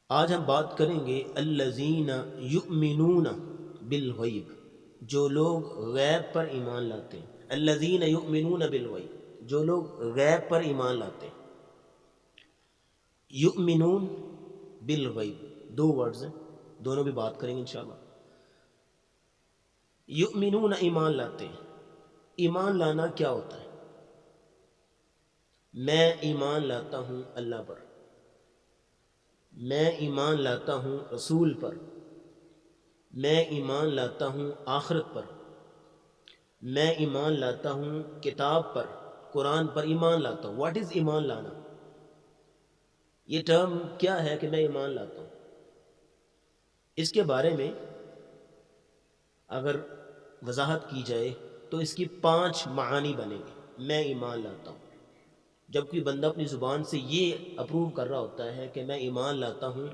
آج ہم بات کریں گے الذین یؤمنون بالغیب، جو لوگ غیب پر ایمان لاتے ہیں۔ الذین یؤمنون بالغیب، جو لوگ غیب پر ایمان لاتے ہیں۔ یؤمنون بالغیب دو ورڈز ہیں، دونوں بھی بات کریں گے انشاءاللہ۔ یؤمنون ایمان لاتے ہیں۔ ایمان لانا کیا ہوتا ہے؟ میں ایمان لاتا ہوں اللہ پر، میں ایمان لاتا ہوں رسول پر، میں ایمان لاتا ہوں آخرت پر، میں ایمان لاتا ہوں کتاب پر، قرآن پر ایمان لاتا ہوں۔ واٹ از ایمان لانا؟ یہ ٹرم کیا ہے کہ میں ایمان لاتا ہوں؟ اس کے بارے میں اگر وضاحت کی جائے تو اس کی 5 معانی بنیں گے۔ میں ایمان لاتا ہوں، جب کوئی بندہ اپنی زبان سے یہ اپروو کر رہا ہوتا ہے کہ میں ایمان لاتا ہوں،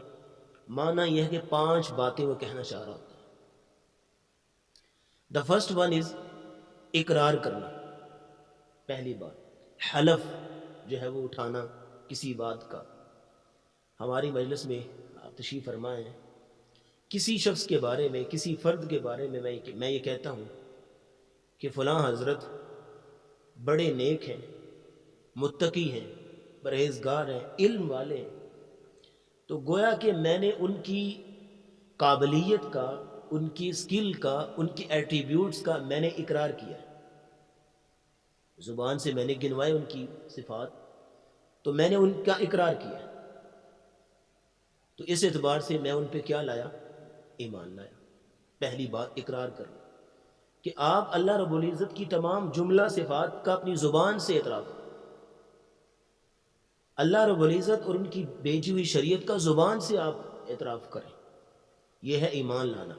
معنی یہ ہے کہ 5 باتیں وہ کہنا چاہ رہا ہوتا ہے۔ دا فرسٹ ون از اقرار کرنا، پہلی بات۔ حلف جو ہے وہ اٹھانا کسی بات کا۔ ہماری مجلس میں آپ تشریف فرمائے ہیں، کسی شخص کے بارے میں، کسی فرد کے بارے میں میں یہ کہتا ہوں کہ فلاں حضرت بڑے نیک ہیں، متقی ہیں، پرہیزگار ہیں، علم والے ہیں، تو گویا کہ میں نے ان کی قابلیت کا، ان کی سکل کا، ان کی ایٹریبیوٹس کا میں نے اقرار کیا ہے۔ زبان سے میں نے گنوائے ان کی صفات، تو میں نے ان کا اقرار کیا ہے۔ تو اس اعتبار سے میں ان پہ کیا لایا؟ ایمان لایا۔ پہلی بات اقرار کرنا کہ آپ اللہ رب العزت کی تمام جملہ صفات کا اپنی زبان سے اعتراف کریں۔ اللہ رب العزت اور ان کی بھیجی ہوئی شریعت کا زبان سے آپ اعتراف کریں، یہ ہے ایمان لانا۔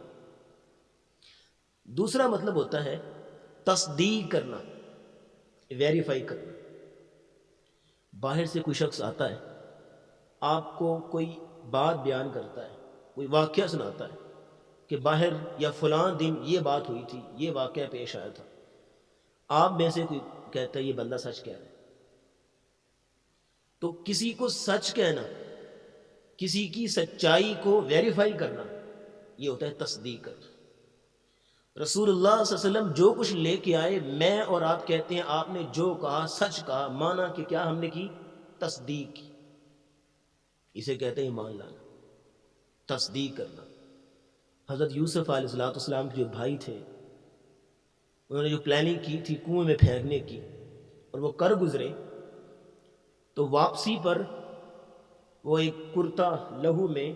دوسرا مطلب ہوتا ہے تصدیق کرنا، ویریفائی کرنا۔ باہر سے کوئی شخص آتا ہے، آپ کو کوئی بات بیان کرتا ہے، کوئی واقعہ سناتا ہے کہ باہر یا فلاں دن یہ بات ہوئی تھی، یہ واقعہ پیش آیا تھا۔ آپ میں سے کوئی کہتا ہے یہ بندہ سچ کہہ رہا ہے۔ تو کسی کو سچ کہنا، کسی کی سچائی کو ویریفائی کرنا، یہ ہوتا ہے تصدیق کرنا۔ رسول اللہ صلی اللہ علیہ وسلم جو کچھ لے کے آئے، میں اور آپ کہتے ہیں آپ نے جو کہا سچ کہا، مانا کہ کیا ہم نے کی؟ تصدیق کی۔ اسے کہتے ہیں ایمان لانا، تصدیق کرنا۔ حضرت یوسف علیہ السلام کے جو بھائی تھے، انہوں نے جو پلاننگ کی تھی کنویں میں پھینکنے کی، اور وہ کر گزرے، تو واپسی پر وہ ایک کرتا لہو میں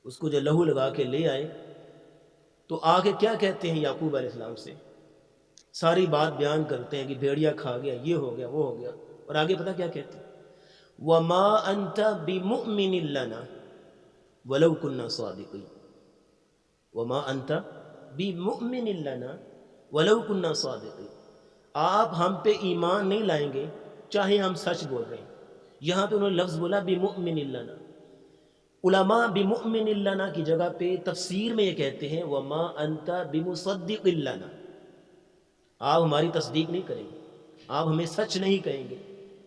اس کو جو لہو لگا کے لے آئے، تو آگے کیا کہتے ہیں یعقوب علیہ السلام سے؟ ساری بات بیان کرتے ہیں کہ بھیڑیا کھا گیا، یہ ہو گیا، وہ ہو گیا، اور آگے پتہ کیا کہتے ہیں؟ وَمَا أَنْتَ بِمُؤْمِنٍ لَنَا وَلَوْ كُنَّا صَادِقِينَ۔ وَمَا أَنْتَ بِمُؤْمِنٍ لَنَا وَلَوْ كُنَّا صَادِقِينَ۔ آپ ہم پہ ایمان نہیں لائیں گے چاہے ہم سچ بول رہے ہیں۔ یہاں پہ انہوں نے لفظ بولا بِمُؤْمِنٍ لَنَا۔ علماء بِمُؤْمِنٍ لَنَا کی جگہ پہ تفسیر میں یہ کہتے ہیں وَمَا أَنْتَ بِمُصَدِّقٍ لَنَا۔ آپ ہماری تصدیق نہیں کریں گے، آپ ہمیں سچ نہیں کہیں گے،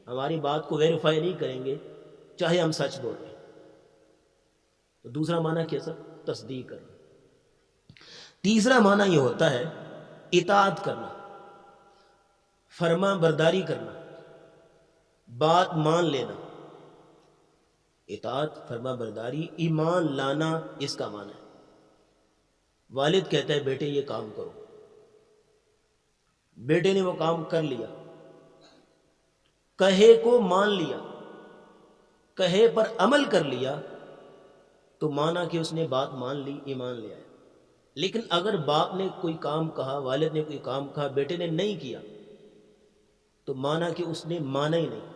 ہماری بات کو ویریفائی نہیں کریں گے چاہے ہم سچ بول رہے ہیں۔ تو دوسرا معنی کیا سر؟ تصدیق کرنا۔ تیسرا معنی یہ ہوتا ہے اطاعت کرنا، فرما برداری کرنا، بات مان لینا۔ اطاعت، فرما برداری، ایمان لانا، اس کا معنی ہے۔ والد کہتا ہے بیٹے یہ کام کرو، بیٹے نے وہ کام کر لیا، کہے کو مان لیا، کہے پر عمل کر لیا، تو مانا کہ اس نے بات مان لی، ایمان لے آیا۔ لیکن اگر باپ نے کوئی کام کہا، والد نے کوئی کام کہا، بیٹے نے نہیں کیا، تو مانا کہ اس نے مانا ہی نہیں،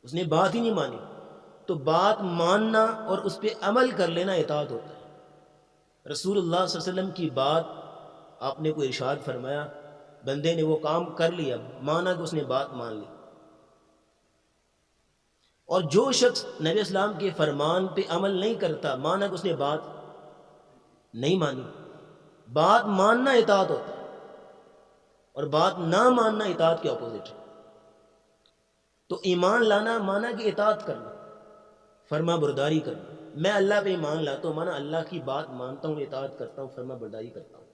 اس نے بات ہی نہیں مانی۔ تو بات ماننا اور اس پہ عمل کر لینا اطاعت ہوتا ہے۔ رسول اللہ صلی اللہ علیہ وسلم کی بات آپ نے کوئی ارشاد فرمایا، بندے نے وہ کام کر لیا، مانا کہ اس نے بات مان لی۔ اور جو شخص نبی اسلام کے فرمان پہ عمل نہیں کرتا، مانا کہ اس نے بات نہیں مانی۔ بات ماننا اطاعت ہوتا ہے، اور بات نہ ماننا اطاعت کے اپوزٹ ہے۔ تو ایمان لانا مانا کہ اطاعت کرنا، فرما برداری کرنا. میں اللہ پہ ایمان لاتا ہوں مانا اللہ کی بات مانتا ہوں، اطاعت کرتا ہوں، فرما برداری کرتا ہوں.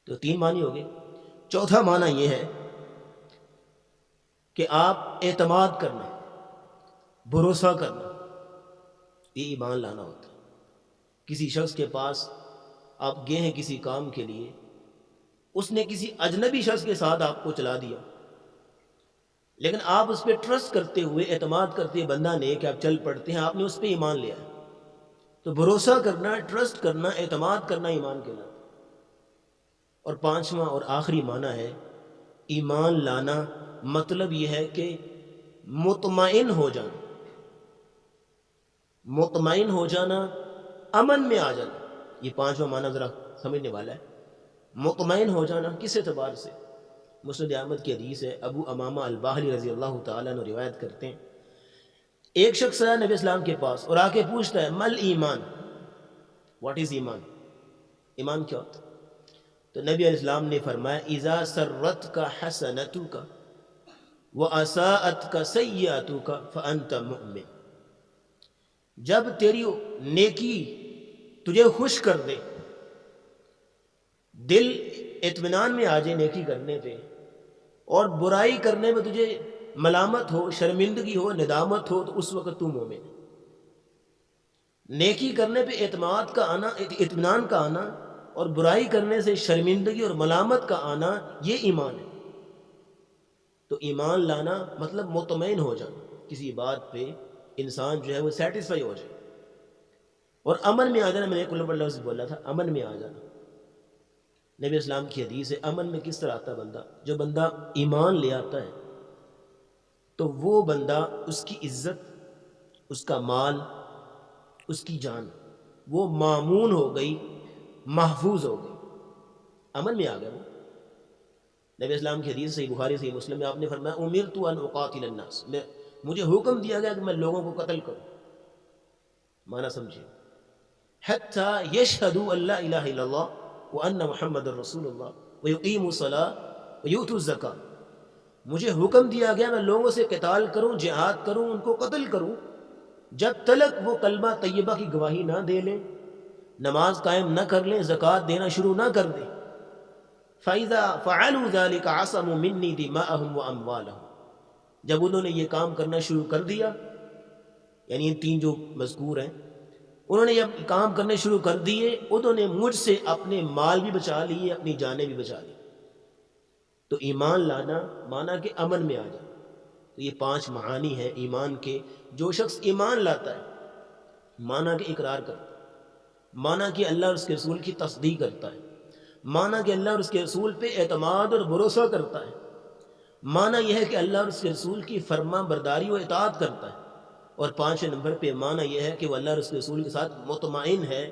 تو 3 معنی ہو گئے. چوتھا معنی یہ ہے کہ آپ اعتماد کرنا، بھروسہ کرنا، یہ ایمان لانا ہوتا ہے. کسی شخص کے پاس آپ گئے ہیں کسی کام کے لیے، اس نے کسی اجنبی شخص کے ساتھ آپ کو چلا دیا، لیکن آپ اس پہ ٹرسٹ کرتے ہوئے، اعتماد کرتے ہوئے، بندہ نے کہ آپ چل پڑتے ہیں، آپ نے اس پہ ایمان لیا ہے. تو بھروسہ کرنا، ٹرسٹ کرنا، اعتماد کرنا ایمان کہلاتا ہے. اور 5واں اور آخری معنی ہے ایمان لانا، مطلب یہ ہے کہ مطمئن ہو جانا. مطمئن ہو جانا، امن میں آ جانا. یہ 5واں معنی ذرا سمجھنے والا ہے. مطمئن ہو جانا کس اعتبار سے؟ مسند احمد کی حدیث ہے، ابو امامہ الباہلی رضی اللہ تعالیٰ عنہ روایت کرتے ہیں، ایک شخص آیا نبی اسلام کے پاس اور آ کے پوچھتا ہے مل ایمان، واٹ از ایمان؟ ایمان کیا ہوتا ہے؟ تو نبی علیہ السلام نے فرمایا اذا سرت کا حسنتک واساءت کا سیئتک فانت مؤمن. جب تیری نیکی تجھے خوش کر دے، دل اطمینان میں آ جائے نیکی کرنے پہ، اور برائی کرنے میں تجھے ملامت ہو، شرمندگی ہو، ندامت ہو، تو اس وقت تو مومن ہے. نیکی کرنے پہ اعتماد کا آنا، اطمینان کا آنا، اور برائی کرنے سے شرمندگی اور ملامت کا آنا، یہ ایمان ہے. تو ایمان لانا مطلب مطمئن ہو جانا، کسی بات پہ انسان جو ہے وہ سیٹسفائی ہو جائے اور امن میں آ جانا. میں نے ایک لفظ بولا تھا، امن میں آ جانا. نبی اسلام کی حدیث ہے امن میں کس طرح آتا ہے بندہ؟ جو بندہ ایمان لے آتا ہے تو وہ بندہ، اس کی عزت، اس کا مال، اس کی جان، وہ مامون ہو گئی، محفوظ ہو گئی، امن میں آ گیا. وہ نبی اسلام کی حدیث صحیح بخاری صحیح مسلم میں آپ نے فرمایا امرت ان اقاتل الناس، مجھے حکم دیا گیا کہ میں لوگوں کو قتل کروں. معنی سمجھے، حتی یشہدوا ان لا الہ الا اللہ وان محمد رسول اللہ ویقیموا الصلاۃ ویؤتوا الزکاۃ. مجھے حکم دیا گیا میں لوگوں سے قتال کروں، جہاد کروں، ان کو قتل کروں، جب تلک وہ کلمہ طیبہ کی گواہی نہ دے لیں، نماز قائم نہ کر لیں، زکوٰۃ دینا شروع نہ کر دیں. فَإِذَا فَعَلُوا ذَلِكَ عَصَمُوا مِنِّي دِمَاءَهُمْ وَأَمْوَالَهُمْ. جب انہوں نے یہ کام کرنا شروع کر دیا، یعنی ان 3 جو مذکور ہیں، انہوں نے یہ کام کرنے شروع کر دیے، انہوں نے مجھ سے اپنے مال بھی بچا لیے، اپنی جانیں بھی بچا لی. تو ایمان لانا مانا کہ امن میں آ جانا. تو یہ 5 معانی ہیں ایمان کے. جو شخص ایمان لاتا ہے، مانا کہ اقرار کرتا ہے، مانا کہ اللہ اور اس کے رسول کی تصدیق کرتا ہے، مانا کہ اللہ اور اس کے رسول پہ اعتماد اور بھروسہ کرتا ہے، مانا یہ ہے کہ اللہ اور اس کے رسول کی فرما برداری و اطاعت کرتا ہے، اور 5 نمبر پہ مانا یہ ہے کہ وہ اللہ اور اس کے رسول کے ساتھ مطمئن ہے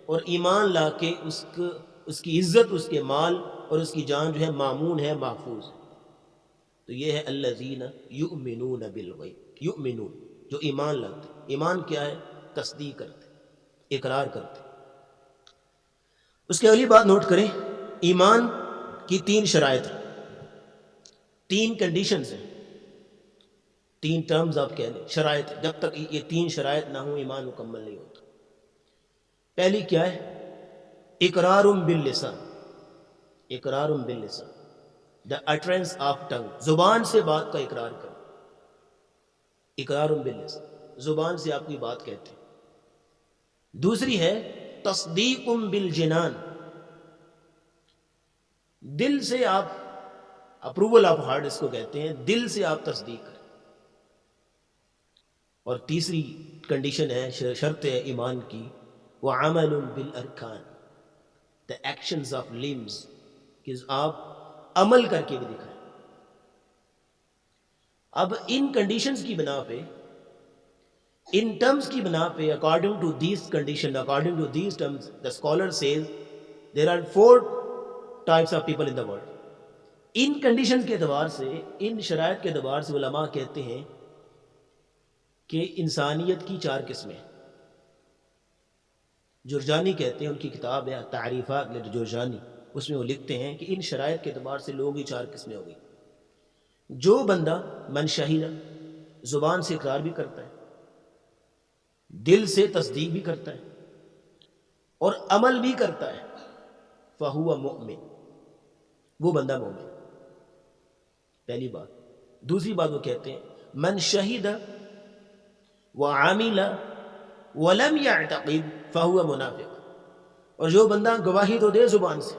اور ایمان لا کے اس کی عزت، اس کے مال اور اس کی جان جو ہے مامون ہے، محفوظ ہے. تو یہ ہے الذین یؤمنون بالغیب، یؤمنون جو ایمان لاتے. ایمان کیا ہے؟ تصدیق کرتے، اقرار کرتے. اس کے اگلی بات نوٹ کریں، ایمان کی 3 شرائط ہیں، 3 کنڈیشنز ہیں، 3 ٹرمز آپ کہہ لیں، شرائط. جب تک یہ 3 شرائط نہ ہوں ایمان مکمل نہیں ہوتا. پہلی کیا ہے؟ اقرار باللسان. اقرار باللسان، دا اٹرنس آف ٹنگ، زبان سے بات کا اقرار کرنا. اقرار باللسان، زبان سے آپ کوئی بات کہتے ہیں. دوسری ہے تصدیق بالجنان، دل سے آپ، اپروول آف ہارٹ اس کو کہتے ہیں، دل سے آپ تصدیق کریں. اور تیسری کنڈیشن ہے، شرط ہے ایمان کی، وعمل بالارکان، دا ایکشنز آف لمز، کہ آپ عمل کر کے بھی دکھائیں. اب ان کنڈیشنز کی بنا پہ، ان ٹرمز کی بنا پہ، according to these condition, according to these terms, the scholar says there are 4 types of people in the world. ان کنڈیشن کے اعتبار سے، ان شرائط کے اعتبار سے علماء کہتے ہیں کہ انسانیت کی 4 قسمیں. جرجانی کہتے ہیں، ان کی کتاب ہے تعریفات لجرجانی، اس میں وہ لکھتے ہیں کہ ان شرائط کے اعتبار سے لوگوں کی 4 قسمیں ہو گئی. جو بندہ من شہیدہ، زبان سے اقرار بھی کرتا ہے، دل سے تصدیق بھی کرتا ہے اور عمل بھی کرتا ہے، فہو مؤمن، وہ بندہ مومن. پہلی بات. دوسری بات وہ کہتے ہیں من شہد وعمل ولم يعتقد فهو منافق. اور جو بندہ گواہی تو دے زبان سے،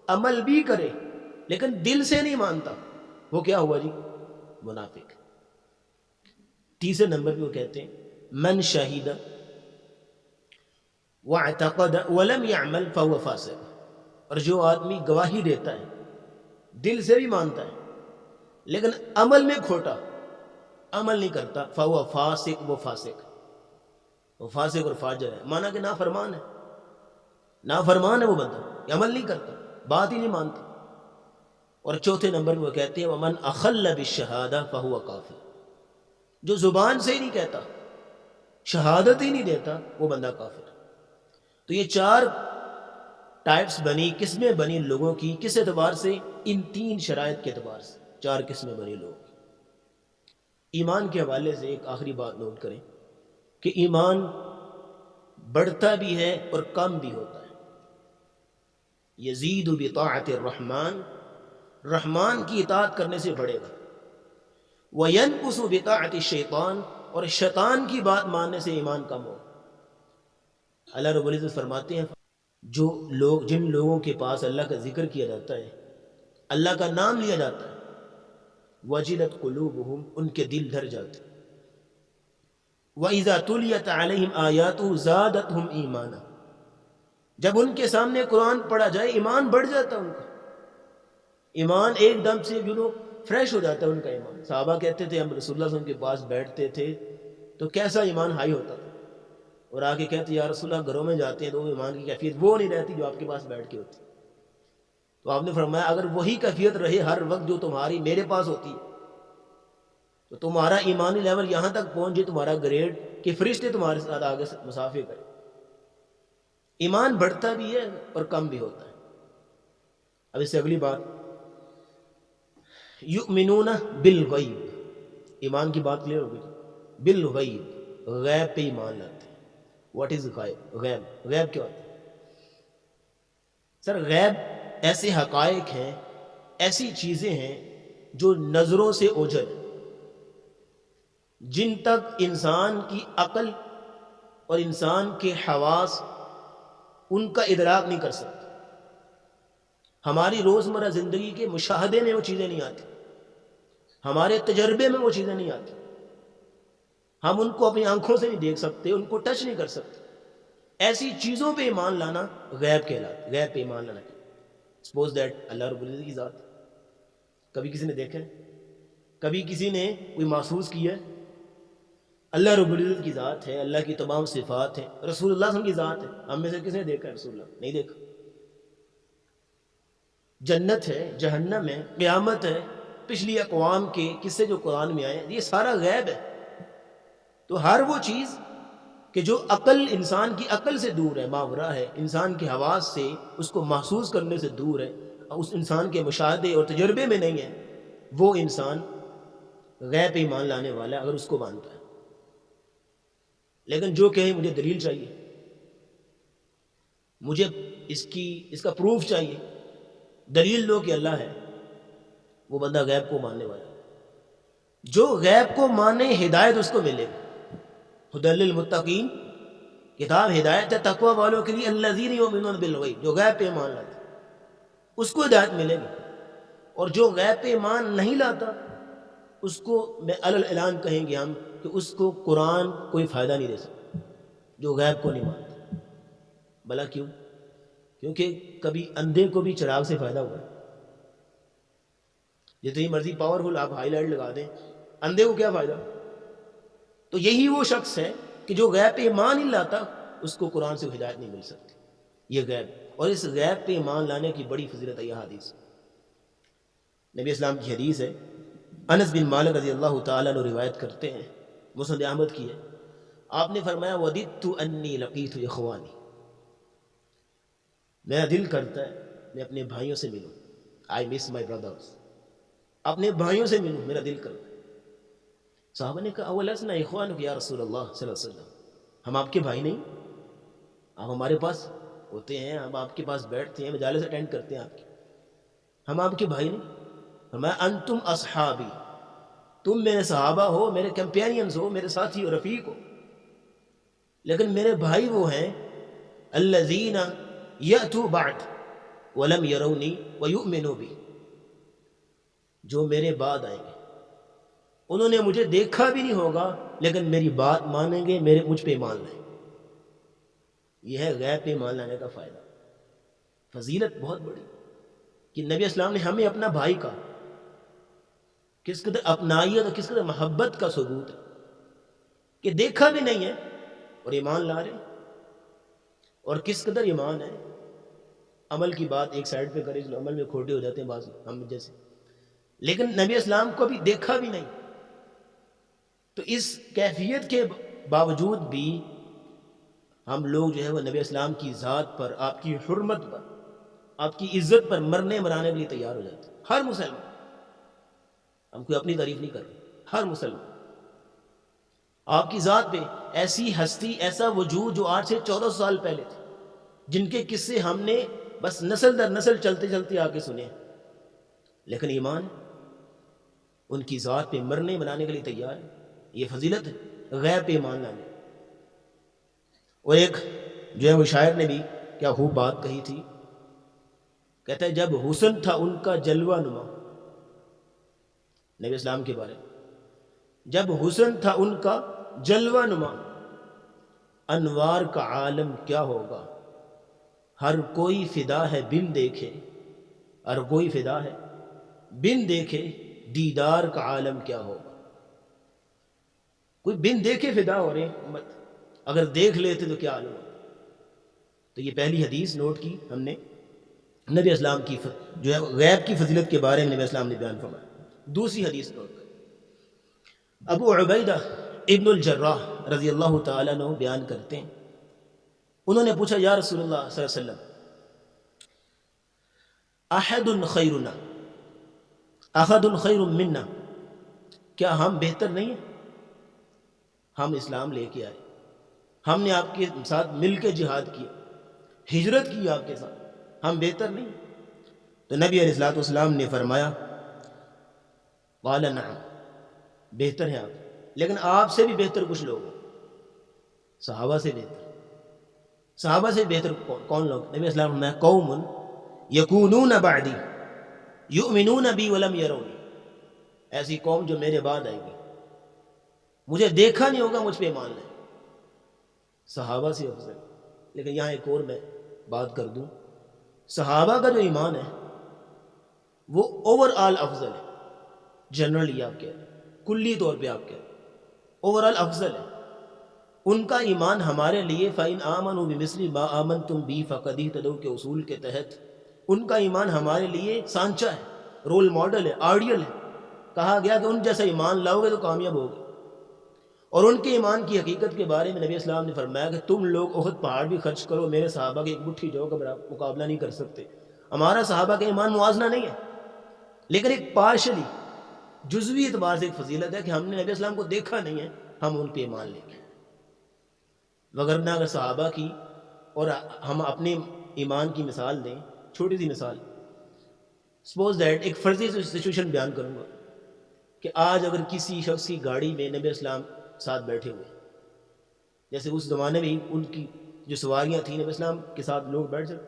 عمل بھی کرے لیکن دل سے نہیں مانتا، وہ کیا ہوا جی؟ منافق. تیسرے نمبر پہ وہ کہتے ہیں من شہد واعتقد ولم يعمل فهو فاسق. اور جو آدمی گواہی دیتا ہے، دل سے بھی مانتا ہے لیکن عمل میں کھوٹا، عمل نہیں کرتا، فهو فاسق، وہ فاسق، وہ فاسق اور فاجر ہے. مانا کہ نافرمان ہے، نافرمان ہے وہ بندہ، یہ عمل نہیں کرتا، بات ہی نہیں مانتا. اور چوتھے نمبر میں وہ کہتے ہیں ومن اخل بالشہادہ فہو کافر. جو زبان سے ہی نہیں کہتا، شہادت ہی نہیں دیتا، وہ بندہ کافر. تو یہ چار ٹائپس بنی، قسمیں بنی لوگوں کی. کس اعتبار سے؟ ان تین شرائط کے اعتبار سے چار قسمیں بنی لوگوں کی. ایمان کے حوالے سے ایک آخری بات نوٹ کریں کہ ایمان بڑھتا بھی ہے اور کم بھی ہوتا ہے. یزید بطاعت الرحمن، رحمان کی اطاعت کرنے سے بڑھے گا. وینقص بطاعت الشیطان، اور شیطان کی بات ماننے سے ایمان کم ہوگا. اللہ رب العزت فرماتے ہیں جو لوگ، جن لوگوں کے پاس اللہ کا ذکر کیا جاتا ہے، اللہ کا نام لیا جاتا ہے، وجلت قلوبہم، ان کے دل ڈر جاتے ہیں. وَإِذَا تُلِيَتْ عَلَيْهِمْ آيَاتُهُ زَادَتْهُمْ ایمانا، جب ان کے سامنے قرآن پڑھا جائے ایمان بڑھ جاتا ہے ان کا. ایمان ایک دم سے فریش ہو جاتا ہے ان کا ایمان. صحابہ کہتے تھے ہم رسول اللہ صلی اللہ علیہ وسلم کے پاس بیٹھتے تھے تو کیسا ایمان ہائی ہوتا تھا، اور آگے کہتے یا رسول اللہ گھروں میں جاتے ہیں تو ایمان کی کیفیت وہ نہیں رہتی جو آپ کے پاس بیٹھ کے ہوتی. تو آپ نے فرمایا اگر وہی کیفیت رہے ہر وقت جو تمہاری میرے پاس ہوتی ہے تو تمہارا ایمانی لیول یہاں تک پہنچ جائے، تمہارا گریڈ کہ فرشتے تمہارے ساتھ آگے مسافر کرے. ایمان بڑھتا بھی ہے اور کم بھی ہوتا ہے. اب اس سے اگلی بات، یؤمنون بالغیب، ایمان کی بات کلیئر ہوگی. بالغیب، غیب پہ ایمان لاتے ہیں. واٹ از غیب؟ غیب، غیب کیا ہوتا ہے؟ سر غیب ایسے حقائق ہیں، ایسی چیزیں ہیں جو نظروں سے اوجھل ہیں، جن تک انسان کی عقل اور انسان کے حواس ان کا ادراک نہیں کر سکتے. ہماری روزمرہ زندگی کے مشاہدے میں وہ چیزیں نہیں آتی، ہمارے تجربے میں وہ چیزیں نہیں آتی، ہم ان کو اپنی آنکھوں سے نہیں دیکھ سکتے، ان کو ٹچ نہیں کر سکتے. ایسی چیزوں پہ ایمان لانا غیب کہلاتا ہے. غیب پہ ایمان لانا. سپوز دیٹ اللہ رب العزت کی ذات کبھی کسی نے دیکھا ہے؟ کبھی کسی نے کوئی محسوس کیا ہے؟ اللہ رب العزت کی ذات ہے، اللہ کی تمام صفات ہیں، رسول اللہ صلی اللہ علیہ وسلم کی ذات ہے. ہم میں سے کس نے دیکھا ہے رسول اللہ؟ نہیں دیکھا. جنت ہے، جہنم ہے، قیامت ہے، پچھلی اقوام کے قصے جو قرآن میں آئے، یہ سارا غیب ہے. تو ہر وہ چیز کہ جو عقل، انسان کی عقل سے دور ہے، ماورا ہے، انسان کے حواس سے اس کو محسوس کرنے سے دور ہے، اس انسان کے مشاہدے اور تجربے میں نہیں ہے، وہ انسان غیب پہ ایمان لانے والا ہے اگر اس کو مانتا ہے. لیکن جو کہے مجھے دلیل چاہیے، مجھے اس کا پروف چاہیے، دلیل دو کہ اللہ ہے، وہ بندہ غیب کو ماننے والا ہے. جو غیب کو مانے ہدایت اس کو ملے گی. ہدی للمتقین، کتاب ہدایت ہے تقوی والوں کے لیے. الذین یؤمنون بالغیب، جو غیب پہ ایمان لاتا اس کو ہدایت ملے گی. اور جو غیب پہ ایمان نہیں لاتا اس کو میں اعلان کہیں گے ہم کہ اس کو قرآن کوئی فائدہ نہیں دے سکتا، جو غیب کو نہیں مانتا. بھلا کیوں؟ کیونکہ کبھی اندھے کو بھی چراغ سے فائدہ ہوا ہے. جتنی مرضی پاورفل آپ ہائی لائٹ لگا دیں، اندھے کو کیا فائدہ؟ تو یہی وہ شخص ہے کہ جو غیب پہ ایمان ہی لاتا اس کو قرآن سے ہدایت نہیں مل سکتی. یہ غیب، اور اس غیب پہ ایمان لانے کی بڑی فضیلت ہے. یہ حدیث نبی اسلام کی حدیث ہے، انس بن مالک رضی اللہ تعالیٰ عنہ روایت کرتے ہیں، مسند احمد کی ہے. آپ نے فرمایا وددت انی لقیت اخوانی، میرا دل کرتا ہے میں اپنے بھائیوں سے ملوں. آئی مس مائی برادرز، اپنے بھائیوں سے ملوں، میرا دل کرتا ہے. صحابہ نے کہا اولسنا اخوانک یا رسول اللہ صلی اللہ علیہ وسلم، ہم آپ کے بھائی نہیں؟ آپ ہمارے پاس ہوتے ہیں، ہم آپ کے پاس بیٹھتے ہیں، مجالس اٹینڈ کرتے ہیں آپ کی، ہم آپ کے بھائی نہیں؟ فرمایا انتم اصحابی، تم میرے صحابہ ہو، میرے کمپینینز ہو، میرے ساتھی و رفیق ہو، لیکن میرے بھائی وہ ہیں الذین یأتوا بعد ولم یرونی ویؤمنوا بی، جو میرے بعد آئیں گے، انہوں نے مجھے دیکھا بھی نہیں ہوگا لیکن میری بات مانیں گے، مجھ پہ ایمان لائیں گے۔ یہ ہے غیب پہ ایمان لانے کا فائدہ، فضیلت بہت بڑی کہ نبی اسلام نے ہمیں اپنا بھائی کہا، کس قدر اپنائیت اور کس قدر محبت کا ثبوت ہے کہ دیکھا بھی نہیں ہے اور ایمان لا رہے ہیں۔ اور کس قدر ایمان ہے، عمل کی بات ایک سائڈ پہ کرے، جو عمل میں کھوٹے ہو جاتے ہیں بعض ہم جیسے، لیکن نبی اسلام کو بھی دیکھا بھی نہیں، تو اس کیفیت کے باوجود بھی ہم لوگ جو ہے وہ نبی اسلام کی ذات پر، آپ کی حرمت پر، آپ کی عزت پر مرنے مرانے کے لیے تیار ہو جاتے ہیں۔ ہر مسلمان، ہم کوئی اپنی تعریف نہیں کر رہے، ہر مسلمان آپ کی ذات پہ ایسی ہستی، ایسا وجود جو آج سے 1400 سال پہلے تھے، جن کے قصے ہم نے بس نسل در نسل چلتے چلتے آ کے سنے، لیکن ایمان ان کی ذات پہ مرنے بنانے کے لیے تیار ہے۔ یہ فضیلت ہے غیب پہ ایمان لانے۔ اور ایک جو ہے وہ شاعر نے بھی کیا خوب بات کہی تھی، کہتا ہے جب حسن تھا ان کا جلوہ نما، نبی اسلام کے بارے میں، جب حسن تھا ان کا جلوہ نما، انوار کا عالم کیا ہوگا، ہر کوئی فدا ہے بن دیکھے، ہر کوئی فدا ہے بن دیکھے، دیدار کا عالم کیا ہوگا۔ کوئی بن دیکھے فدا ہو رہے ہیں، امت اگر دیکھ لیتے تو کیا عالم ہوتا۔ تو یہ پہلی حدیث نوٹ کی ہم نے، نبی اسلام کی جو ہے غیب کی فضیلت کے بارے میں نبی اسلام نے بیان فرمایا۔ دوسری حدیث نوٹ کر، ابو عبیدہ ابن الجراح رضی اللہ تعالیٰ عنہ بیان کرتے ہیں، انہوں نے پوچھا یا رسول اللہ صلی اللہ علیہ وسلم، احد خیرنا احد خیر منا، کیا ہم بہتر نہیں ہیں؟ ہم اسلام لے کے آئے، ہم نے آپ کے ساتھ مل کے جہاد کیا، ہجرت کی آپ کے ساتھ، ہم بہتر نہیں؟ تو نبی علیہ الصلوۃ والسلام نے فرمایا قال نعم، بہتر ہیں آپ، لیکن آپ سے بھی بہتر کچھ لوگ ہیں، صحابہ سے بہتر۔ صحابہ سے بہتر کون لوگ؟ نبی اسلام نے فرمایا قوم یکونون بعدی یؤمنون بی ولم یرونی، ایسی قوم جو میرے بعد آئے گی، مجھے دیکھا نہیں ہوگا، مجھ پہ ایمان لائے۔ صحابہ سے افضل۔ لیکن یہاں ایک اور میں بات کر دوں، صحابہ کا جو ایمان ہے وہ اوور آل افضل ہے، جنرلی آپ کہہ رہے ہیں، کلی طور پہ آپ کہہ رہے ہیں، اوور آل افضل ہے۔ ان کا ایمان ہمارے لیے فَإِنْ آمَنُوا بِمِثْلِ مَا آمَنْتُمْ بِهِ فَقَدْ اهْتَدَوْا کے اصول کے تحت ان کا ایمان ہمارے لیے سانچہ ہے، رول ماڈل ہے، آئیڈیل ہے۔ کہا گیا کہ ان جیسا ایمان لاؤ گے تو کامیاب ہوگے۔ اور ان کے ایمان کی حقیقت کے بارے میں نبی اسلام نے فرمایا کہ تم لوگ احد پہاڑ بھی خرچ کرو، میرے صحابہ کے ایک مٹھی جو کا مقابلہ نہیں کر سکتے۔ ہمارا صحابہ کا ایمان موازنہ نہیں ہے، لیکن ایک پارشلی، جزوی اعتبار سے ایک فضیلت ہے کہ ہم نے نبی اسلام کو دیکھا نہیں ہے، ہم ان پہ ایمان لے کے، وگرنہ اگر صحابہ کی اور ہم اپنے ایمان کی مثال دیں، چھوٹی سی مثال، سپوز دیٹ ایک فرضی سچویشن بیان کروں گا کہ آج اگر کسی شخص کی گاڑی میں نبی اسلام ساتھ بیٹھے ہوئے، جیسے اس زمانے میں ان کی جو سواریاں تھیں نبی اسلام کے ساتھ لوگ بیٹھ جائیں،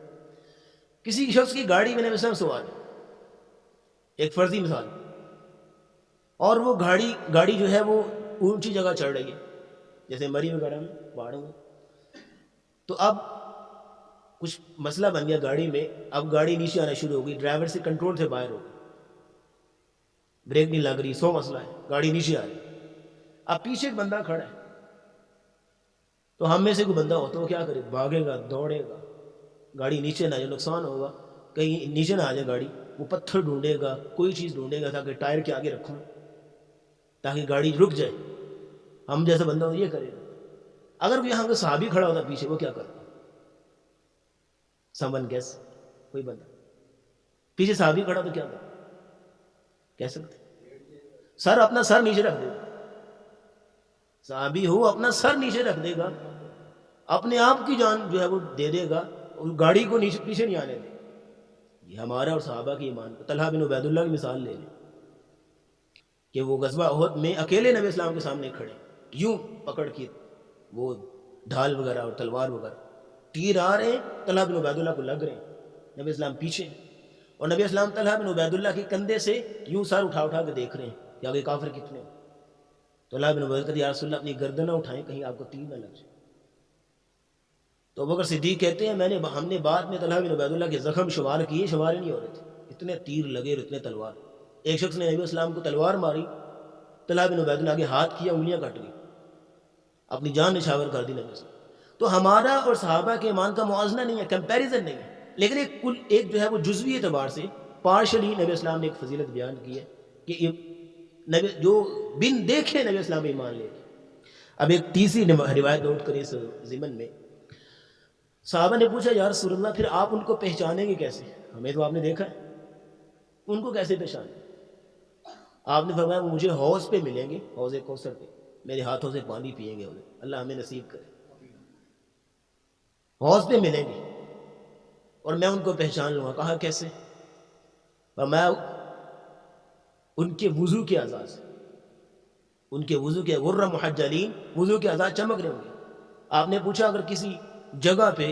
کسی شخص کی گاڑی میں نبی اسلام سوار ہے، ایک فرضی مثال، اور وہ گاڑی جو ہے وہ اونچی جگہ چڑھ رہی ہے، جیسے مری وغیرہ میں پہاڑوں میں، تو اب کچھ مسئلہ بن گیا گاڑی میں، اب گاڑی نیچے آنا شروع ہو گئی، ڈرائیور سے کنٹرول سے باہر ہو گئی، بریک نہیں لگ رہی، 100 مسئلہ ہے، گاڑی نیچے آ رہی، اب پیچھے ایک بندہ کھڑا ہے، تو ہم میں سے کوئی بندہ ہو تو وہ کیا کرے؟ بھاگے گا، دوڑے گا، گاڑی نیچے نہ آ جائے، نقصان ہوگا، کہیں نیچے نہ آ جائے گاڑی، وہ پتھر ڈھونڈے گا، کوئی چیز ڈھونڈے گا تاکہ ٹائر کے آگے رکھوں تاکہ گاڑی رک جائے۔ ہم جیسا بندہ ہو یہ کرے گا۔ اگر کوئی یہاں کا صحابی کھڑا ہوتا پیچھے، وہ کیا کرتا؟ سمن گیس، کوئی بندہ پیچھے صحابی کھڑا تو کیا کرتا؟ کہہ سکتے اپنا سر نیچے رکھ دے گا، صحابی ہو اپنا سر نیچے رکھ دے گا، اپنے آپ کی جان جو ہے وہ دے دے گا، گاڑی کو پیچھے نہیں آنے دے. یہ ہمارا اور صحابہ کی ایمان. طلحہ بن عبید اللہ کی مثال لے لیں کہ وہ غزوہ احد میں اکیلے نبی اسلام کے سامنے کھڑے، یوں پکڑ کے وہ ڈھال وغیرہ اور تلوار وغیرہ، تیر آ رہے ہیں، طلحہ بن عبید اللہ کو لگ رہے ہیں، نبی اسلام پیچھے ہیں، اور نبی اسلام طلحہ بن عبید اللہ کے کندھے سے یوں سر اٹھا اٹھا کے دیکھ رہے ہیں کہ آگے کافر کتنے ہیں. طلحہ بن عبید اللہ، یا رسول اللہ اپنی گردن نہ اٹھائیں کہیں آپ کو تیر نہ لگ جائے. تو ابوبکر صدیق کہتے ہیں ہم نے بعد میں طلحہ بن عبید اللہ کے زخم شمار کیے، شمار ہی نہیں ہو رہے تھے، اتنے تیر لگے اور اتنے تلوار. ایک شخص نے نبی اسلام کو تلوار ماری، طلحہ بن عبید اللہ آگے ہاتھ کیا، انگلیاں کٹ گئی، اپنی جان نچھاور کر دی نبی اسلام. تو ہمارا اور صحابہ کے ایمان کا موازنہ نہیں ہے، کمپیریزن نہیں ہے، لیکن ایک جو ہے وہ جزوی اعتبار سے پارشلی نبی اسلام نے ایک فضیلت بیان کی ہے کہ نبی جو بن دیکھے نبی اسلام ایمان لے گئے. اب ایک تیسری روایت نوٹ کریں اس ضمن میں. صحابہ نے پوچھا یا رسول اللہ پھر آپ ان کو پہچانیں گے کیسے؟ ہمیں تو آپ نے دیکھا ہے، ان کو کیسے پہچانیں؟ آپ نے فرمایا وہ مجھے حوض پہ ملیں گے، حوض کوثر پہ، میرے ہاتھوں سے پانی پئیں گے، اللہ ہمیں نصیب کرے. حوض پہ ملیں گے اور میں ان کو پہچان لوں گا. کہا کیسے؟ فرمایا ان کے وضو کے اعضاء سے، ان کے وضو کے غر محجلین، وضو کے اعضاء چمک رہے ہوں گے. آپ نے پوچھا اگر کسی جگہ پہ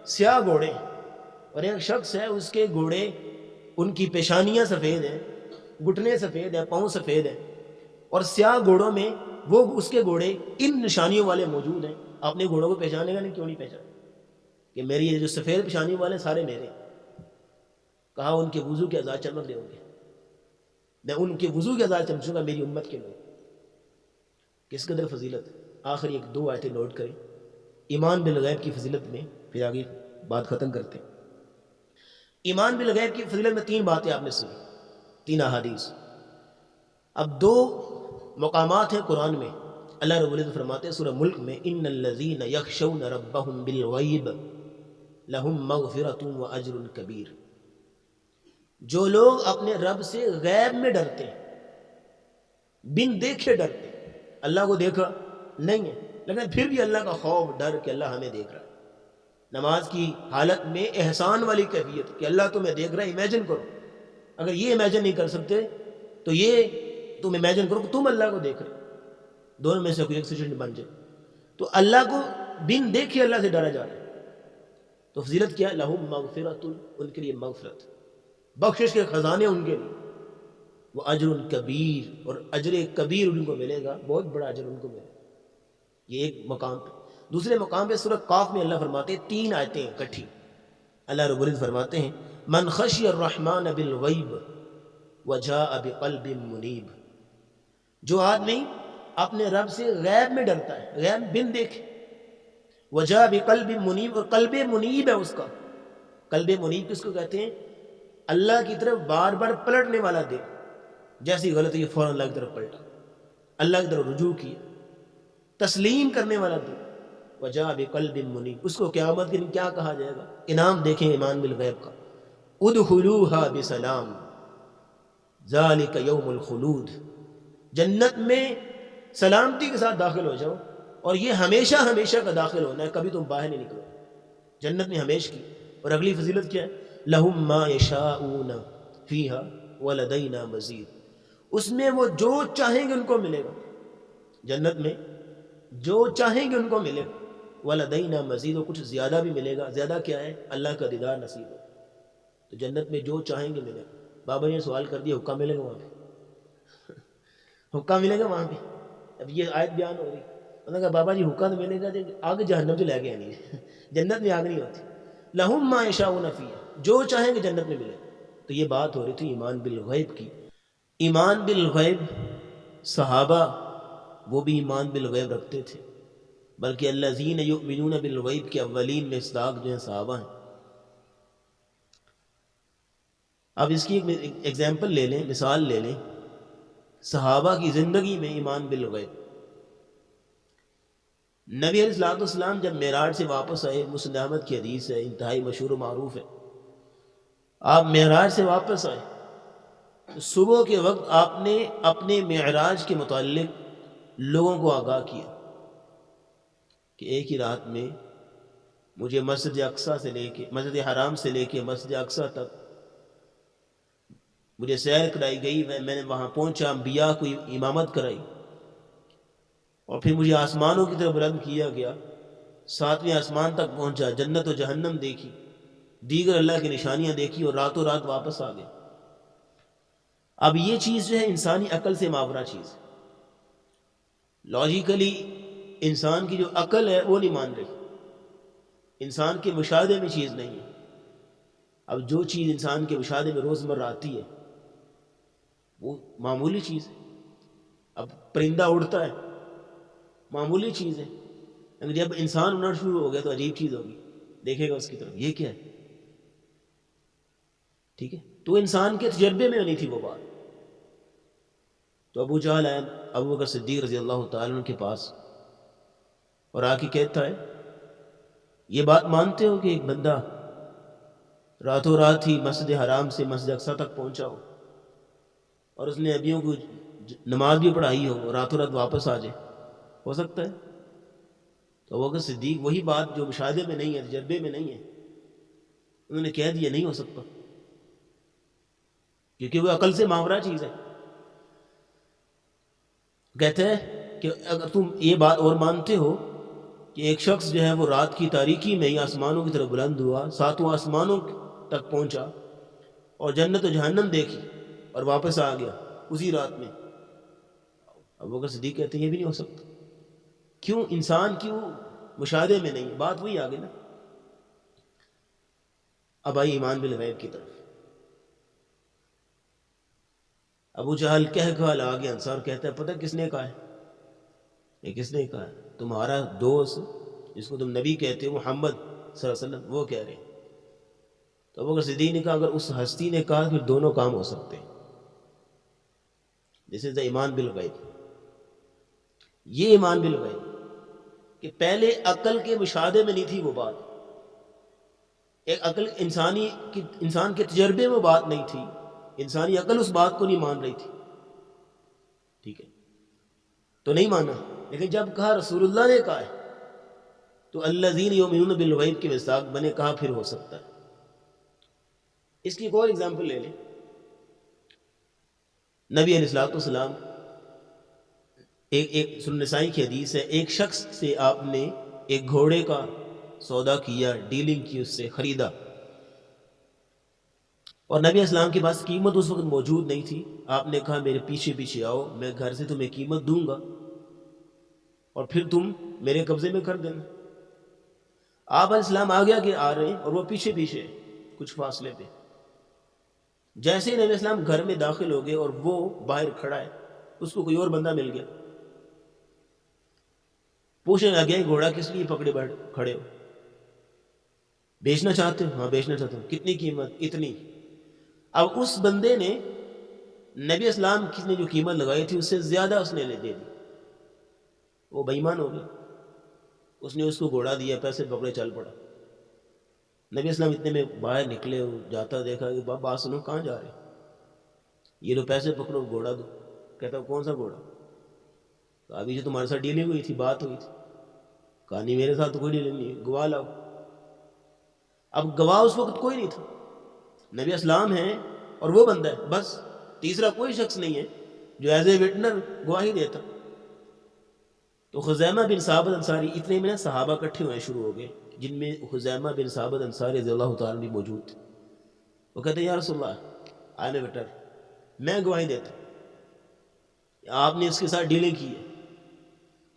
سیاہ گھوڑے اور ایک شخص ہے اس کے گھوڑے، ان کی پیشانیاں سفید ہیں، گھٹنے سفید ہیں، پاؤں سفید ہیں، اور سیاہ گھوڑوں میں وہ اس کے گھوڑے ان نشانیوں والے موجود ہیں، آپ نے گھوڑوں کو پہچانے گا نہیں؟ کیوں نہیں پہچانے کہ میری یہ جو سفید پیشانی والے سارے میرے ہیں. کہا ان کے وضو کے اعضاء چمک رہے ہوں گے، میں ان کے وضو کے اعضاء چمکوں گا میری امت کے لوگ. کس قدر فضیلت. آخری ایک دو آیتیں نوٹ کریں ایمان بالغیب کی فضیلت میں، پھر آگے بات ختم کرتے ہیں. ایمان بالغیب کی فضیلت میں 3 باتیں آپ نے سنی، 3 احادیث. اب 2 مقامات ہیں قرآن میں. اللہ رب العزت فرماتے ہیں سورہ ملک میں ان الذین یخشون ربهم بالغیب لہم مغفرۃ واجر کبیر. جو لوگ اپنے رب سے غیب میں ڈرتے ہیں، بن دیکھے ڈرتے ہیں، اللہ کو دیکھا نہیں ہے لیکن پھر بھی اللہ کا خوف، ڈر کہ اللہ ہمیں دیکھ رہا ہے. نماز کی حالت میں احسان والی کیفیت کہ اللہ تمہیں دیکھ رہا ہے، امیجن کرو. اگر یہ امیجن نہیں کر سکتے تو یہ تم امیجن کرو کہ تم اللہ کو دیکھ رہے، دونوں میں سے کوئی ایک سچویشن بن جائے. تو اللہ کو بن دیکھے اللہ سے ڈرا جا رہا ہے. تو فضیلت کیا ہے؟ لہم مغفرۃ، ان کے لیے مغفرت، بخشش کے خزانے ان کے لیے، وہ اجر کبیر، اور اجر کبیر ان کو ملے گا، بہت بڑا اجر ان کو ملے گا. یہ ایک مقام پہ. دوسرے مقام پہ سورہ قاف میں اللہ فرماتے ہیں 3 آیتیں اکٹھی. اللہ رب العزت فرماتے ہیں من خشی الرحمن بالغیب وجاء بقلب منیب. جو آدمی اپنے رب سے غیب میں ڈرتا ہے، غیب بن دیکھے، وجاء بقلب منیب، اور قلب منیب ہے اس کا. قلب منیب کس کو کہتے ہیں؟ اللہ کی طرف بار بار پلٹنے والا دل. جیسی غلطی فوراً اللہ کی طرف پلٹا، اللہ کی طرف رجوع کیا، تسلیم کرنے والا دل. وجاء بقلب منیب. اس کو قیامت کے دن کیا کہا جائے گا؟ انعام دیکھیں ایمان بالغیب کا. ادخلوها بسلام ذالک یوم الخلود. جنت میں سلامتی کے ساتھ داخل ہو جاؤ، اور یہ ہمیشہ ہمیشہ کا داخل ہونا ہے، کبھی تم باہر نہیں نکلو. جنت میں ہمیشہ کی. اور اگلی فضیلت کیا ہے؟ لہم ما یشاءون فیہا ولدینا مزید. اس میں وہ جو چاہیں گے ان کو ملے گا. جنت میں جو چاہیں گے ان کو ملے گا. ولدینا مزید، اور کچھ زیادہ بھی ملے گا. زیادہ کیا ہے؟ اللہ کا دیدار نصیب ہو. تو جنت میں جو چاہیں گے ملے گا. بابا نے سوال کر دیا حکم ملے گا وہاں پہ؟ حکم ملے گا وہاں پہ؟ اب یہ آیت بیان ہو رہی. انہوں نے کہا بابا جی حکم تو ملے گا، آگ جہنم تو لے گیا نہیں. جنت میں آگ نہیں ہوتی. لہم ما یشاءون فیہا، جو چاہیں گے جنت میں ملے. تو یہ بات ہو رہی تھی ایمان بالغیب کی. ایمان بالغیب صحابہ وہ بھی ایمان بالغیب رکھتے تھے، بلکہ الذین یؤمنون بالغیب کے اولین میں مصداق جو ہیں صحابہ ہیں. اب اس کی ایک ایگزامپل لے لیں، مثال لے لیں صحابہ کی زندگی میں ایمان بالغیب. نبی علیہ الصلوۃ والسلام جب معراج سے واپس آئے، مسند احمد کی حدیث ہے، انتہائی مشہور و معروف ہے. آپ معراج سے واپس آئے تو صبح کے وقت آپ نے اپنے معراج کے متعلق لوگوں کو آگاہ کیا کہ ایک ہی رات میں مجھے مسجد اقصیٰ سے لے کے مسجد حرام سے لے کے مسجد اقصیٰ تک مجھے سیر کرائی گئی، میں نے وہاں پہنچا، انبیاء کو امامت کرائی، اور پھر مجھے آسمانوں کی طرف بلند کیا گیا، 7ویں آسمان تک پہنچا، جنت و جہنم دیکھی، دیگر اللہ کی نشانیاں دیکھی، اور راتوں رات واپس آ گئے۔ اب یہ چیز جو ہے انسانی عقل سے ماورا چیز ہے، لاجیکلی انسان کی جو عقل ہے وہ نہیں مان رہی، انسان کے مشاہدے میں چیز نہیں ہے۔ اب جو چیز انسان کے مشاہدے میں روزمرہ آتی ہے وہ معمولی چیز ہے۔ اب پرندہ اڑتا ہے، معمولی چیز ہے، لیکن جب انسان اڑنا شروع ہو گیا تو عجیب چیز ہوگی، دیکھے گا اس کی طرف، یہ کیا ہے؟ ٹھیک ہے، تو انسان کے تجربے میں نہیں تھی وہ بات۔ تو ابو جہل آیا ابو بکر صدیق رضی اللہ تعالیٰ عنہ کے پاس اور آ کے کہتا ہے، یہ بات مانتے ہو کہ ایک بندہ راتوں رات ہی مسجد حرام سے مسجد اقصیٰ تک پہنچا ہو اور اس نے نبیوں کو نماز بھی پڑھائی ہو اور راتوں رات واپس آ جائے، ہو سکتا ہے؟ تو ابو بکر صدیق وہی بات جو مشاہدے میں نہیں ہے، تجربے میں نہیں ہے، انہوں نے کہہ دیا نہیں ہو سکتا، کیونکہ وہ عقل سے ماورا چیز ہے۔ کہتے ہیں کہ اگر تم یہ بات اور مانتے ہو کہ ایک شخص جو ہے وہ رات کی تاریکی میں ہی آسمانوں کی طرف بلند ہوا، 7واں آسمانوں تک پہنچا اور جنت و جہنم دیکھی اور واپس آ گیا اسی رات میں، ابو بکر صدیق کہتے ہیں یہ بھی نہیں ہو سکتا۔ کیوں؟ انسان کیوں مشاہدے میں نہیں، بات وہی آگے نا۔ اب آئی ایمان بالغیب کی طرف۔ ابو جہل کہہ آ گیا انصار، کہتا ہے پتہ کس نے کہا ہے؟ یہ کس نے کہا ہے؟ تمہارا دوست جس کو تم نبی کہتے ہو محمد صلی اللہ علیہ وسلم، وہ کہہ رہے ہیں۔ تو ابو بکر صدیق نے کہا اگر اس ہستی نے کہا پھر دونوں کام ہو سکتے ہیں۔ دس از دا ایمان بالغیب، یہ ایمان بالغیب کہ پہلے عقل کے مشاہدے میں نہیں تھی وہ بات، ایک عقل انسان کے تجربے میں بات نہیں تھی، انسانی عقل اس بات کو نہیں مان رہی تھی، ٹھیک ہے، تو نہیں مانا۔ لیکن جب کہا رسول اللہ نے کہا ہے تو الذین یؤمنون بالغیب کے مصداق بنے، کہا پھر ہو سکتا ہے۔ اس کی ایک اور اگزامپل لے لیں، نبی علیہ الصلوۃ والسلام، ایک سنن نسائی کی حدیث ہے، ایک شخص سے آپ نے ایک گھوڑے کا سودا کیا، ڈیلنگ کی، اس سے خریدا، اور نبی اسلام کے پاس قیمت اس وقت موجود نہیں تھی۔ آپ نے کہا میرے پیچھے پیچھے آؤ، میں گھر سے تمہیں قیمت دوں گا اور پھر تم میرے قبضے میں کر دینا۔ آپ علیہ السلام آگے آگے آ رہے ہیں اور وہ پیچھے پیچھے کچھ فاصلے پہ۔ جیسے ہی نبی اسلام گھر میں داخل ہو گئے اور وہ باہر کھڑا ہے، اس کو کوئی اور بندہ مل گیا، پوچھنے لگے گھوڑا کس لیے پکڑے کھڑے ہو؟ بیچنا چاہتے ہو؟ ہاں بیچنا چاہتا ہوں۔ کتنی قیمت؟ اتنی۔ اب اس بندے نے نبی اسلام نے جو قیمت لگائی تھی اس سے زیادہ اس نے دے دی، وہ بے ایمان ہو گیا، اس نے اس کو گھوڑا دیا، پیسے پکڑے چل پڑا۔ نبی اسلام اتنے میں باہر نکلے، جاتا دیکھا کہ بات سنو کہاں جا رہے؟ یہ لو پیسے پکڑو، گھوڑا دو۔ کہتا کون سا گھوڑا؟ کہا ابھی جو تمہارے ساتھ ڈیلنگ ہوئی تھی، بات ہوئی تھی۔ کہا نہیں میرے ساتھ تو کوئی ڈیلنگ نہیں ہے، گواہ لاؤ۔ اب گواہ اس وقت کوئی نہیں تھا، نبی اسلام ہیں اور وہ بندہ ہے، بس تیسرا کوئی شخص نہیں ہے جو ایز اے وٹنر گواہی دیتا۔ تو خزیمہ بن ثابت انصاری، اتنے میں صحابہ اکٹھے ہوئے شروع ہو گئے، جن میں خزیمہ بن ثابت انصاری رضی اللہ تعالیٰ بھی موجود تھے۔ وہ کہتے ہیں یا رسول اللہ، آئی ایم اے وٹنر، میں گواہی دیتا ہوں، آپ نے اس کے ساتھ ڈیلنگ کی ہے۔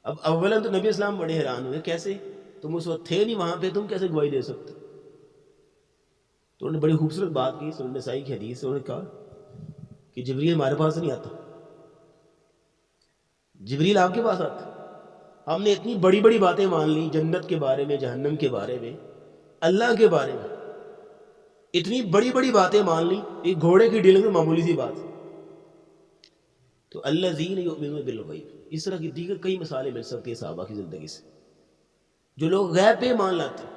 اب اولاً تو نبی اسلام بڑے حیران ہوئے، کیسے؟ تم اس وقت تھے نہیں وہاں پہ، تم کیسے گواہی دے سکتے؟ تو انہوں نے بڑی خوبصورت بات کی، سنن نسائی کی حدیث سے، انہوں نے کہا کہ جبریل ہمارے پاس نہیں آتا، جبریل آپ کے پاس آتا۔ ہم نے اتنی بڑی بڑی باتیں مان لی، جنت کے بارے میں، جہنم کے بارے میں، اللہ کے بارے میں، اتنی بڑی بڑی باتیں مان لی، ایک گھوڑے کی ڈیلنگ میں معمولی سی بات۔ تو الذین یؤمنون بالغیب، اس طرح کی دیگر کئی مثالیں مل سکتی ہیں صحابہ کی زندگی سے، جو لوگ غیب پہ ایمان لاتے ہیں۔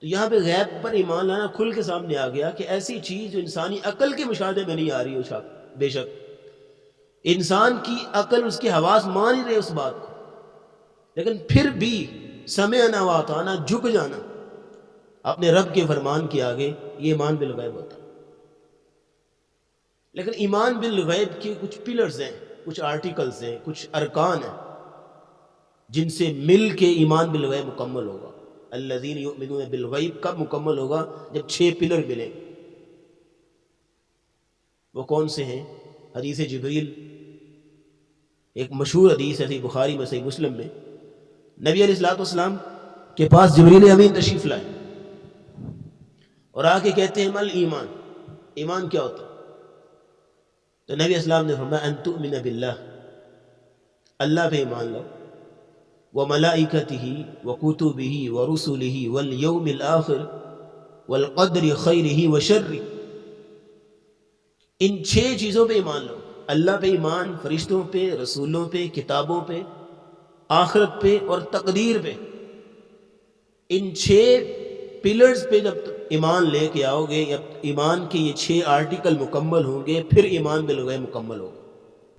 تو یہاں پہ غیب پر ایمان لانا کھل کے سامنے آ گیا کہ ایسی چیز جو انسانی عقل کے مشاہدے میں نہیں آ رہی ہو، بے شک انسان کی عقل، اس کے حواس مان ہی رہے اس بات کو، لیکن پھر بھی سمعنا و اطعنا، جھک جانا اپنے رب کے فرمان کے آگے، یہ ایمان بالغیب ہوتا ہے۔ لیکن ایمان بالغیب کے کچھ پلرز ہیں، کچھ آرٹیکلز ہیں، کچھ ارکان ہیں جن سے مل کے ایمان بالغیب مکمل ہوگا۔ الذین یؤمنون بالغیب کب مکمل ہوگا؟ جب 6 پلر ملیں۔ وہ کون سے ہیں؟ حدیث جبریل، ایک مشہور حدیث ہے، صحیح بخاری میں، صحیح مسلم میں، نبی علیہ الصلوۃ والسلام کے پاس جبریل امین تشریف لائے اور آ کے کہتے ہیں مل ایمان، ایمان کیا ہوتا ہے؟ تو نبی علیہ السلام نے فرمایا ان تؤمن باللہ، اللہ پہ ایمان لاؤ، وملائکتہ وکتبہ ورسلہ والیوم الآخر والقدر خیرہ وشرہ، ان 6 چیزوں پہ ایمان لاؤ، اللہ پہ ایمان، فرشتوں پہ، رسولوں پہ، کتابوں پہ، آخرت پہ اور تقدیر پہ۔ ان 6 پلرز پہ جب ایمان لے کے آؤ گے، یا ایمان کے یہ 6 آرٹیکل مکمل ہوں گے، پھر ایمان بالغیب مکمل ہوگا۔